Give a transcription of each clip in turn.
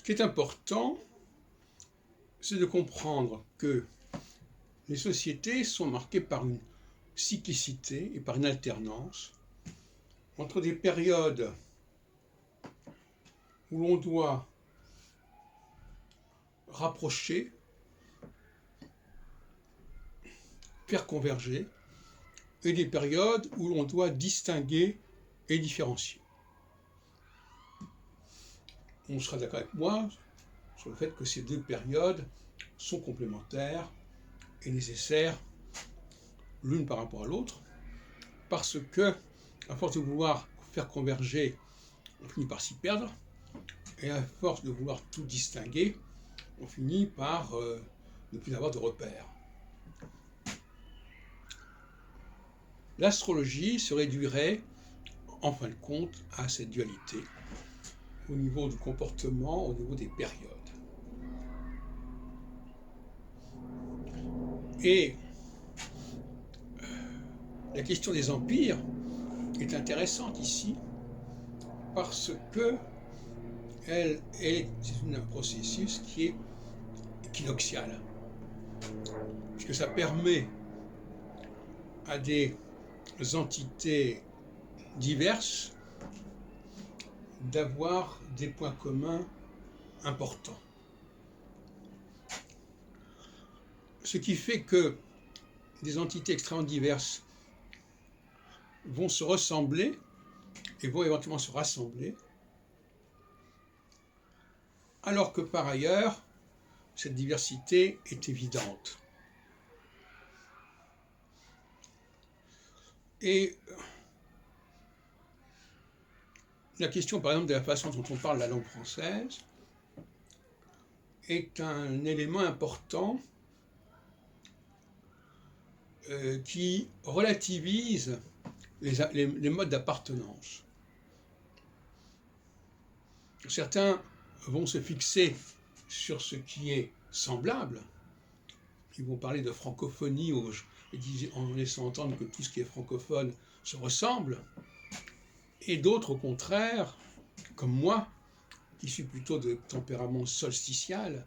Ce qui est important, c'est de comprendre que les sociétés sont marquées par une cyclicité et par une alternance entre des périodes où l'on doit rapprocher, faire converger, et des périodes où l'on doit distinguer et différencier. On sera d'accord avec moi sur le fait que ces deux périodes sont complémentaires et nécessaires l'une par rapport à l'autre, parce que, à force de vouloir faire converger, on finit par s'y perdre, et à force de vouloir tout distinguer, on finit par ne plus avoir de repères. L'astrologie se réduirait, en fin de compte, à cette dualité, au niveau du comportement, au niveau des périodes. Et la question des empires est intéressante ici, parce que c'est un processus qui est équinoxial, puisque ça permet à des entités diverses d'avoir des points communs importants. Ce qui fait que des entités extrêmement diverses vont se ressembler et vont éventuellement se rassembler, alors que par ailleurs, cette diversité est évidente. Et la question, par exemple, de la façon dont on parle la langue française est un élément important qui relativise les modes d'appartenance. Certains vont se fixer sur ce qui est semblable. Ils vont parler de francophonie en laissant entendre que tout ce qui est francophone se ressemble. Et d'autres, au contraire, comme moi, qui suis plutôt de tempérament solsticial,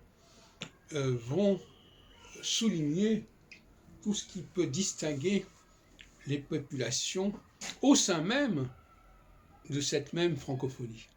vont souligner tout ce qui peut distinguer les populations au sein même de cette même francophonie.